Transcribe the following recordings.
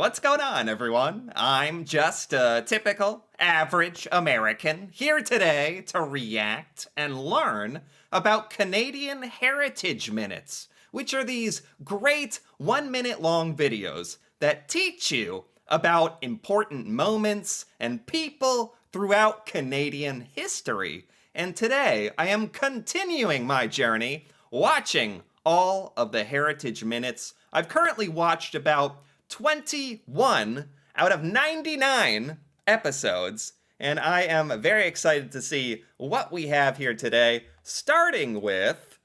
what's going on, everyone? I'm just a typical, average American here today to react and learn about Canadian Heritage Minutes, which are these great 1 minute long videos that teach you about important moments and people throughout Canadian history. And today, I am continuing my journey watching all of the Heritage Minutes. I've currently watched about 21 out of 99 episodes, and I am very excited to see what we have here today, starting with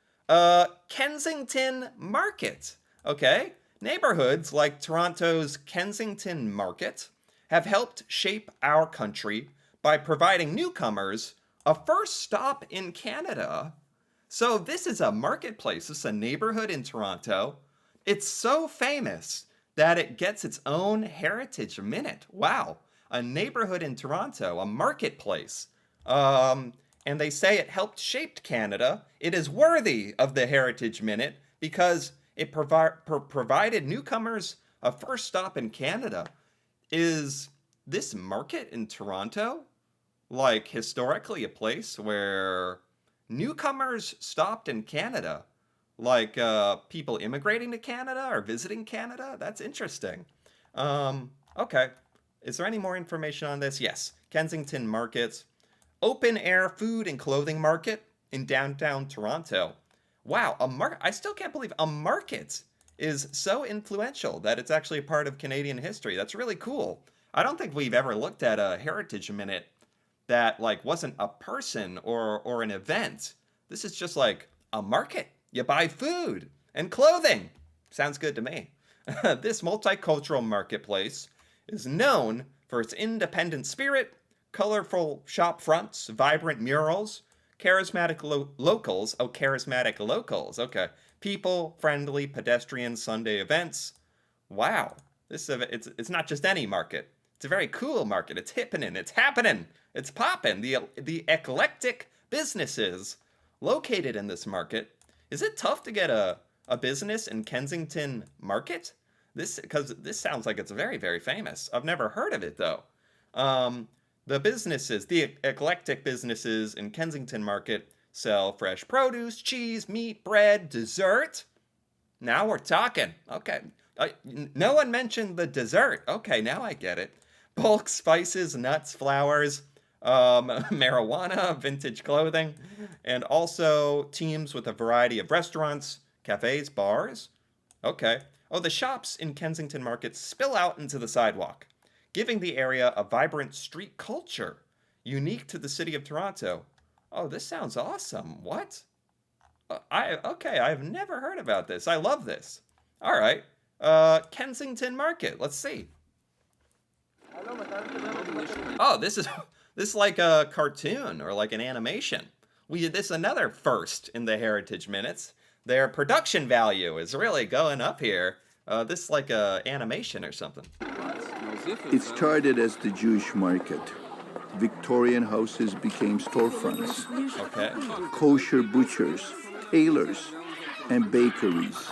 Kensington Market. Okay, neighborhoods like Toronto's Kensington Market have helped shape our country by providing newcomers a first stop in Canada. So this is a marketplace, this is a neighborhood in Toronto. It's so famous that it gets its own Heritage Minute. Wow, a neighborhood in Toronto, a marketplace. And they say it helped shape Canada. It is worthy of the Heritage Minute because it provided newcomers a first stop in Canada. Is this market in Toronto, like, historically a place where newcomers stopped in Canada? Like, people immigrating to Canada or visiting Canada? That's interesting. Okay. Is there any more information on this? Yes. Kensington Market. Open air food and clothing market in downtown Toronto. Wow, I still can't believe a market is so influential that it's actually a part of Canadian history. That's really cool. I don't think we've ever looked at a Heritage Minute that, like, wasn't a person or an event. This is just like a market. You buy food and clothing. Sounds good to me. This multicultural marketplace is known for its independent spirit, colorful shop fronts, vibrant murals, charismatic locals. Oh, charismatic locals. Okay. People-friendly pedestrian Sunday events. Wow. It's not just any market. It's a very cool market. It's hippening. It's happening. It's popping. The eclectic businesses located in this market. Is it tough to get a business in Kensington Market? Because this sounds like it's very, very famous. I've never heard of it, though. The eclectic businesses in Kensington Market sell fresh produce, cheese, meat, bread, dessert. Now we're talking. Okay. No one mentioned the dessert. Okay, now I get it. Bulk spices, nuts, flowers, marijuana, vintage clothing, and also teams with a variety of restaurants, cafes, bars. Okay. Oh, the shops in Kensington Market spill out into the sidewalk, giving the area a vibrant street culture unique to the city of Toronto. Oh, this sounds awesome. What? I've never heard about this. I love this. All right. Kensington Market. Let's see. Oh, this is like a cartoon or like an animation. This is another first in the Heritage Minutes. Their production value is really going up here. This is like a animation or something. It started as the Jewish market. Victorian houses became storefronts. Okay. Kosher butchers, tailors, and bakeries.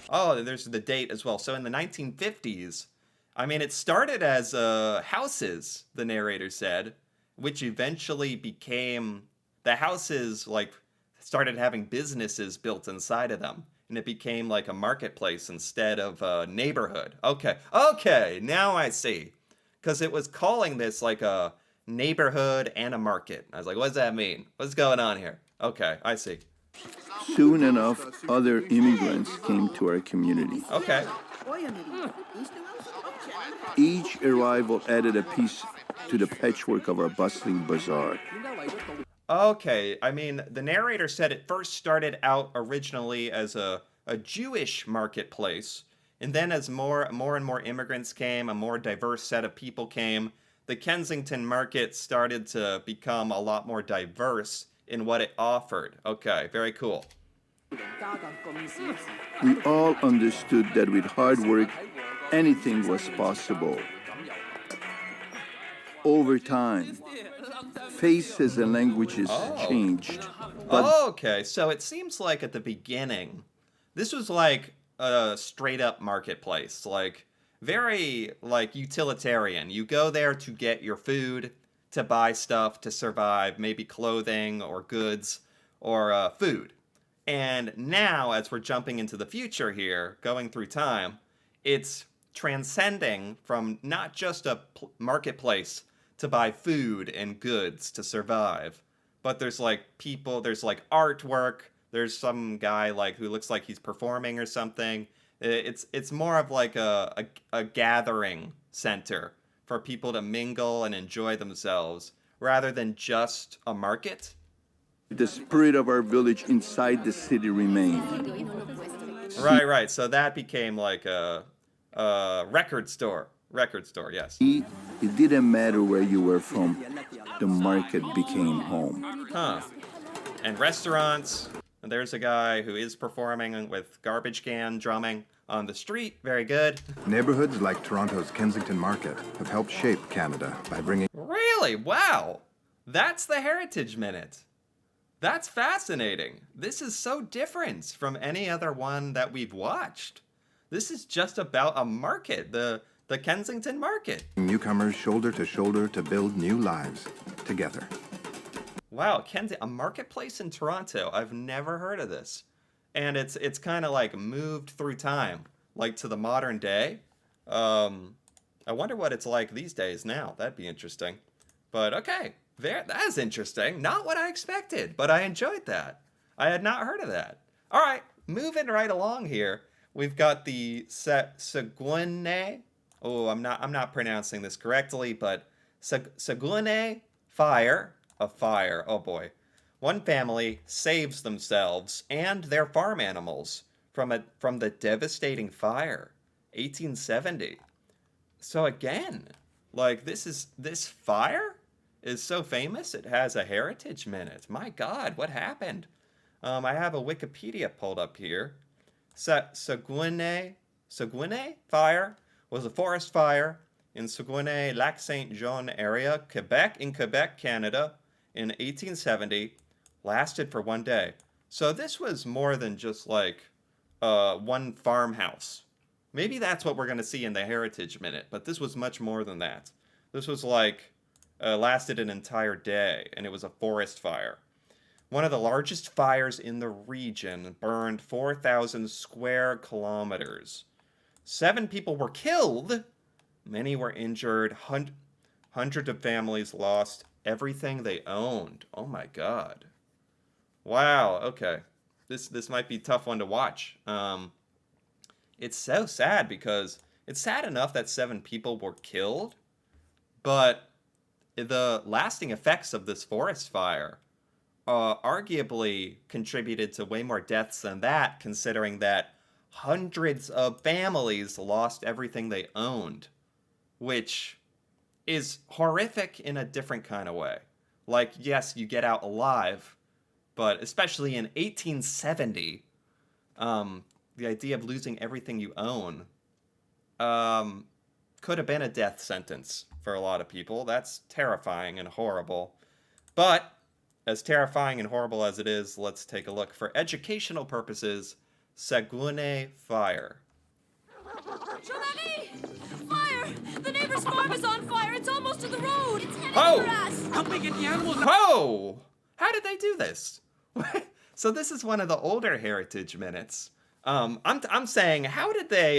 Oh, there's the date as well. So in the 1950s, I mean, it started as houses, the narrator said, which eventually became, the houses, like, started having businesses built inside of them. And it became like a marketplace instead of a neighborhood. Okay, now I see. Because it was calling this like a neighborhood and a market. I was like, what does that mean? What's going on here? Okay, I see. Soon enough, other immigrants came to our community. Okay. Each arrival added a piece to the patchwork of our bustling bazaar. Okay, I mean, the narrator said it first started out originally as a Jewish marketplace, and then as more and more immigrants came, a more diverse set of people came, the Kensington Market started to become a lot more diverse in what it offered. Okay, very cool. We all understood that with hard work, anything was possible. Over time, faces and languages changed. But Okay, so it seems like at the beginning, this was like a straight up marketplace. Like, very like utilitarian. You go there to get your food, to buy stuff, to survive, maybe clothing or goods or food. And now, as we're jumping into the future here, going through time, it's transcending from not just a marketplace to buy food and goods to survive, but there's like people, there's like artwork, there's some guy like who looks like he's performing or something. It's more of like a gathering center for people to mingle and enjoy themselves rather than just a market. The spirit of our village inside the city remained. Right. So that became like a record store. Record store, yes. It didn't matter where you were from. The market became home. Huh. And restaurants. And there's a guy who is performing with garbage can drumming on the street. Very good. Neighborhoods like Toronto's Kensington Market have helped shape Canada by bringing... Really? Wow. That's the Heritage Minute. That's fascinating. This is so different from any other one that we've watched. This is just about a market, the Kensington Market. Newcomers shoulder to shoulder to build new lives together. Wow, a marketplace in Toronto. I've never heard of this. And it's kind of like moved through time, like to the modern day. I wonder what it's like these days now. That'd be interesting. But okay, that is interesting. Not what I expected, but I enjoyed that. I had not heard of that. All right, moving right along here. We've got the Saguenay. Oh, I'm not pronouncing this correctly, but Saguenay fire. A fire. Oh boy. One family saves themselves and their farm animals from the devastating fire. 1870. So again, like this fire is so famous it has a Heritage Minute. My God, what happened? I have a Wikipedia pulled up here. Saguenay fire was a forest fire in Saguenay, Lac Saint Jean area, Quebec, Canada, in 1870, lasted for one day. So this was more than just like one farmhouse. Maybe that's what we're going to see in the Heritage Minute, but this was much more than that. This was like lasted an entire day, and it was a forest fire. One of the largest fires in the region, burned 4,000 square kilometers. 7 people were killed. Many were injured. Hundreds of families lost everything they owned. Oh my God. Wow. Okay. This might be a tough one to watch. It's so sad because it's sad enough that 7 people were killed, but the lasting effects of this forest fire arguably contributed to way more deaths than that, considering that hundreds of families lost everything they owned, which is horrific in a different kind of way. Like, yes, you get out alive, but especially in 1870, the idea of losing everything you own could have been a death sentence for a lot of people. That's terrifying and horrible. But as terrifying and horrible as it is, let's take a look. For educational purposes, Saguenay fire. Giovanni! Fire! The neighbor's farm is on fire. It's almost to the road. It's heading Oh! for us. Help me get the animals out. Oh! How did they do this? So this is one of the older Heritage Minutes. I'm saying, how did they,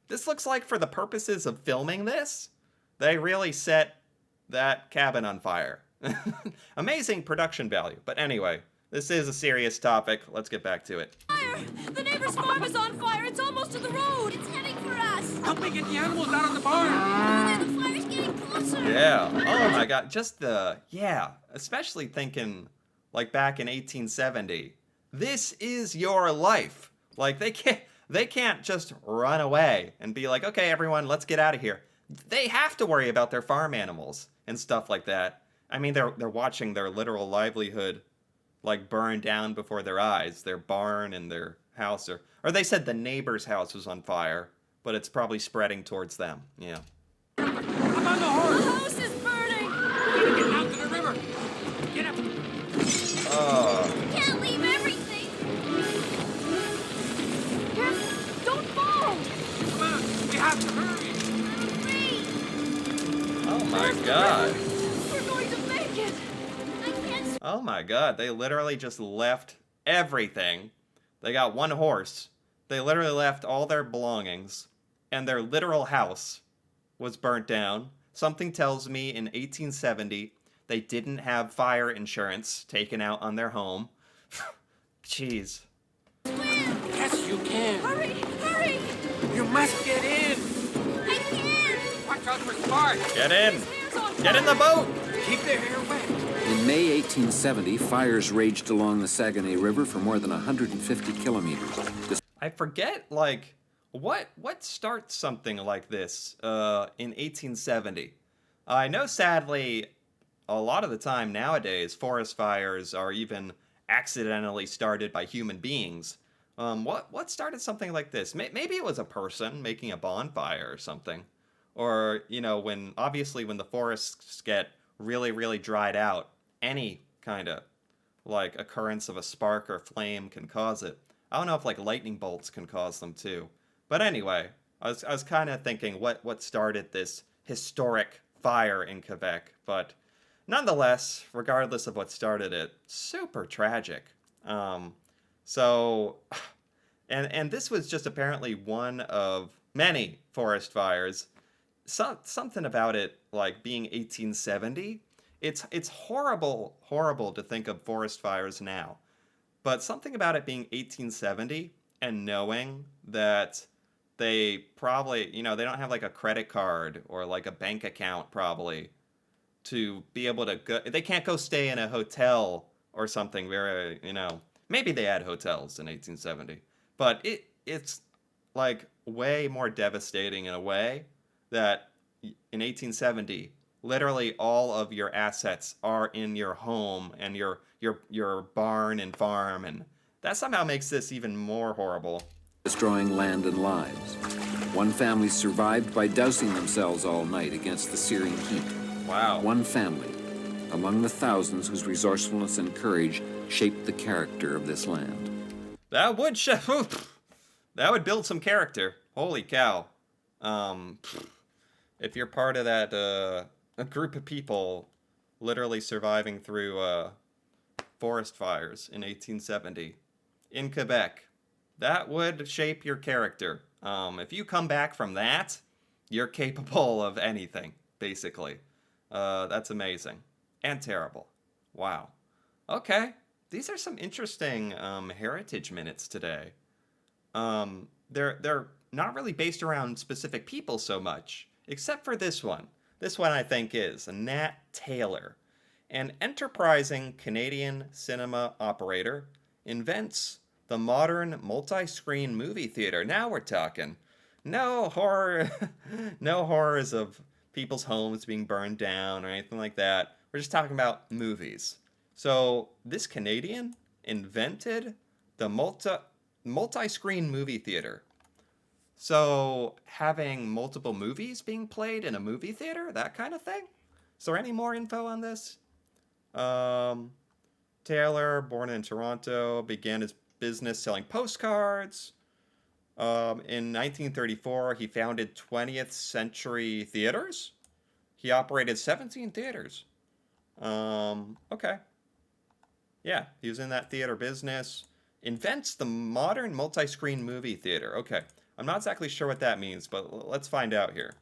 this looks like for the purposes of filming this, they really set that cabin on fire. Amazing production value. But anyway, this is a serious topic. Let's get back to it. Fire! The neighbor's farm is on fire. It's almost to the road. It's heading for us. Help me get the animals out of the barn. The fire's getting closer. Yeah. Oh my God. Especially thinking like back in 1870. This is your life. Like they can't just run away and be like, okay, everyone, let's get out of here. They have to worry about their farm animals and stuff like that. I mean, they're watching their literal livelihood like burn down before their eyes. Their barn and their house, or they said the neighbor's house was on fire, but it's probably spreading towards them. Yeah. I'm on the The horse. house is burning. We're getting out to the river. Get up. Can't leave everything. Careful. Don't fall. Come on. We have fast, hurry! Oh my god. We're going to make it! I can't. Oh my god, they literally just left everything. They got one horse. They literally left all their belongings, and their literal house was burnt down. Something tells me in 1870 they didn't have fire insurance taken out on their home. Jeez. Yes, you can. Hurry! Hurry! You must get in. I can't! Watch out for sparks. Get in! Hair's on Get in the boat! Keep the hair wet. In May 1870, fires raged along the Saguenay River for more than 150 kilometers. I forget, like, what starts something like this in 1870? I know, sadly, a lot of the time nowadays, forest fires are even accidentally started by human beings. What started something like this? Maybe it was a person making a bonfire or something. Or, you know, when the forests get really, really dried out, any kind of, like, occurrence of a spark or flame can cause it. I don't know if, like, lightning bolts can cause them, too. But anyway, I was kind of thinking what started this historic fire in Quebec. But nonetheless, regardless of what started it, super tragic. So, and this was just apparently one of many forest fires. Something about it, like being 1870, it's horrible to think of forest fires now. But something about it being 1870 and knowing that they probably, you know, they don't have like a credit card or like a bank account probably to be able to go. They can't go stay in a hotel or something very, you know, maybe they had hotels in 1870, but it's like way more devastating in a way that in 1870, literally all of your assets are in your home and your barn and farm, and that somehow makes this even more horrible. Destroying land and lives. One family survived by dousing themselves all night against the searing heat. Wow. One family, among the thousands whose resourcefulness and courage shaped the character of this land. That would that would build some character. Holy cow. If you're part of that a group of people literally surviving through forest fires in 1870 in Quebec, that would shape your character. If you come back from that, you're capable of anything, basically. That's amazing. And terrible. Wow. Okay. These are some interesting heritage minutes today. They're not really based around specific people so much, except for this one. This one I think is Nat Taylor, an enterprising Canadian cinema operator, invents the modern multi-screen movie theater. Now we're talking. No horror, no horrors of people's homes being burned down or anything like that. We're just talking about movies. So this Canadian invented the multi-screen movie theater. So having multiple movies being played in a movie theater, that kind of thing. Is there any more info on this? Taylor, born in Toronto, began his business selling postcards. In 1934, he founded 20th Century Theaters. He operated 17 theaters. Okay. Yeah, he was in that theater business. Invents the modern multi-screen movie theater. Okay. I'm not exactly sure what that means, but let's find out here.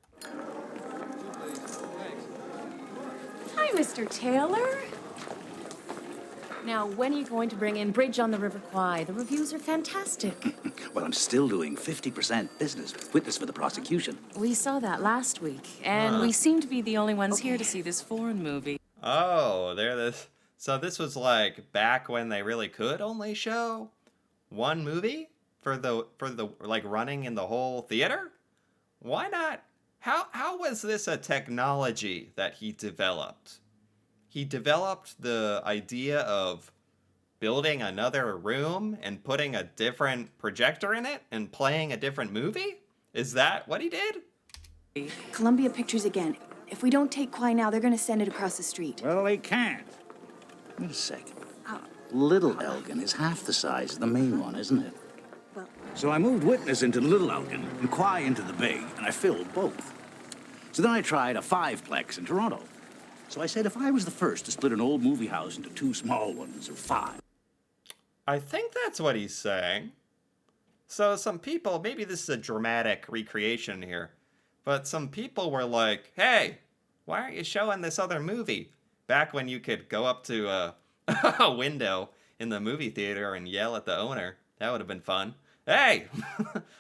Hi, Mr. Taylor. Now, when are you going to bring in Bridge on the River Kwai? The reviews are fantastic. Well, I'm still doing 50% business with witness for the prosecution. We saw that last week, and we seem to be the only ones here to see this foreign movie. Oh, so this was like back when they really could only show one movie for the like running in the whole theater? Why not? How was this a technology that he developed? He developed the idea of building another room and putting a different projector in it and playing a different movie? Is that what he did? Columbia Pictures again. If we don't take Kwai now, they're going to send it across the street. Well, they can't. Wait a second. Little Elgin is half the size of the main one, isn't it? Well, So I moved Witness into Little Elgin and Quai into the Big, and I filled both. So then I tried a 5-plex in Toronto. So I said if I was the first to split an old movie house into 2 small ones, or 5. I think that's what he's saying. So some people, maybe this is a dramatic recreation here, but some people were like, hey, why aren't you showing this other movie? Back when you could go up to a window in the movie theater and yell at the owner. That would have been fun. Hey,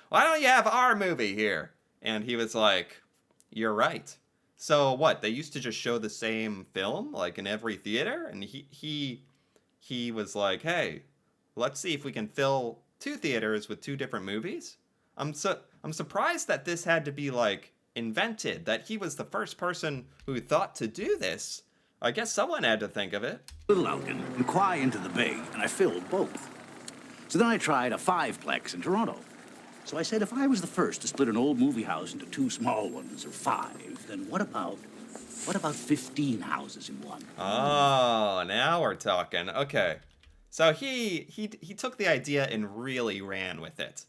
why don't you have our movie here? And he was like, you're right. So what, they used to just show the same film, like in every theater? And he was like, hey, let's see if we can fill 2 theaters with 2 different movies? I'm surprised that this had to be, like, invented, that he was the first person who thought to do this. I guess someone had to think of it. Little Elgin and Quai into the Big, and I filled both. So then I tried a 5-plex in Toronto. So I said if I was the first to split an old movie house into 2 small ones, or 5, then what about 15 houses in one? Oh, now we're talking. Okay. So he took the idea and really ran with it.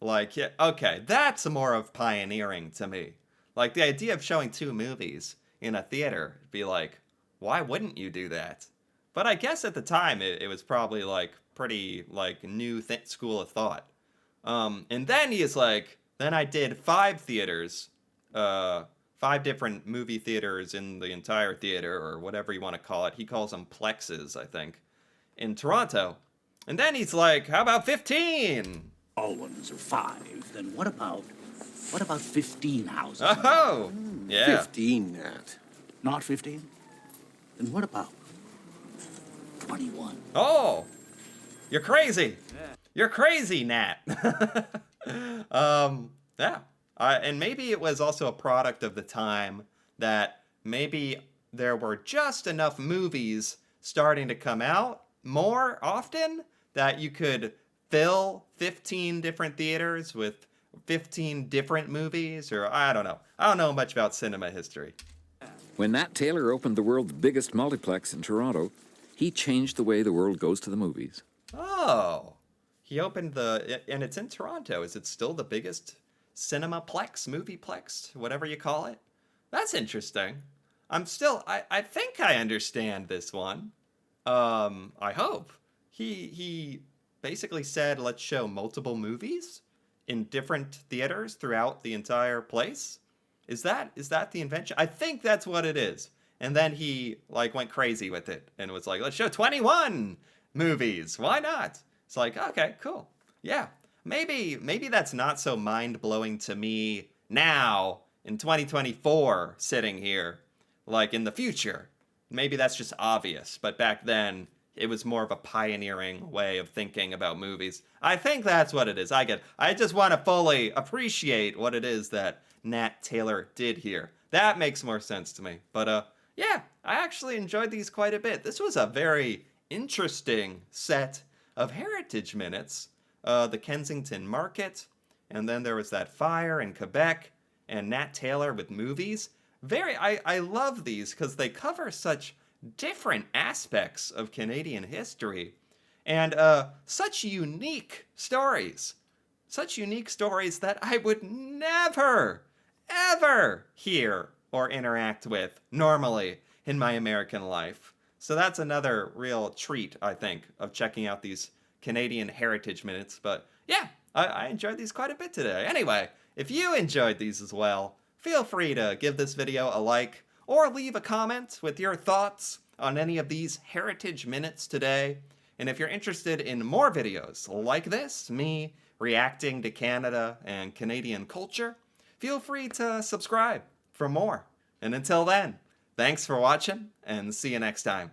Like, yeah, okay, that's more of pioneering to me. Like, the idea of showing 2 movies in a theater, be like, why wouldn't you do that? But I guess at the time, it was probably, like, pretty, like, new school of thought. And then he is like, then I did 5 theaters, 5 different movie theaters in the entire theater, or whatever you want to call it. He calls them plexes, I think, in Toronto. And then he's like, how about 15? All ones, or 5, then what about 15 houses? Oh, yeah. 15, Nat. Not 15? Then what about 21? Oh, you're crazy. You're crazy, Nat. Yeah. And maybe it was also a product of the time that maybe there were just enough movies starting to come out more often that you could fill 15 different theaters with 15 different movies, or I don't know. I don't know much about cinema history. When Nat Taylor opened the world's biggest multiplex in Toronto, he changed the way the world goes to the movies. Oh, he opened and it's in Toronto. Is it still the biggest cinemaplex, movieplex, whatever you call it? That's interesting. I think I understand this one. I hope. He basically said, let's show multiple movies in different theaters throughout the entire place. Is that the invention? I think that's what it is. And then he went crazy with it and was like, let's show 21 movies. Why not? It's like, okay, cool. Yeah. Maybe that's not so mind-blowing to me now in 2024 sitting here, like in the future. Maybe that's just obvious, but back then it was more of a pioneering way of thinking about movies. I think that's what it is. I just want to fully appreciate what it is that Nat Taylor did here. That makes more sense to me. But yeah, I actually enjoyed these quite a bit. This was a very interesting set of heritage minutes. The Kensington Market, and then there was that fire in Quebec, and Nat Taylor with movies. I love these because they cover such different aspects of Canadian history, and such unique stories. Such unique stories that I would never, ever hear or interact with normally in my American life. So that's another real treat, I think, of checking out these Canadian Heritage Minutes. But yeah, I enjoyed these quite a bit today. Anyway, if you enjoyed these as well, feel free to give this video a like or leave a comment with your thoughts on any of these Heritage Minutes today. And if you're interested in more videos like this, me reacting to Canada and Canadian culture, feel free to subscribe for more. And until then, thanks for watching, and see you next time.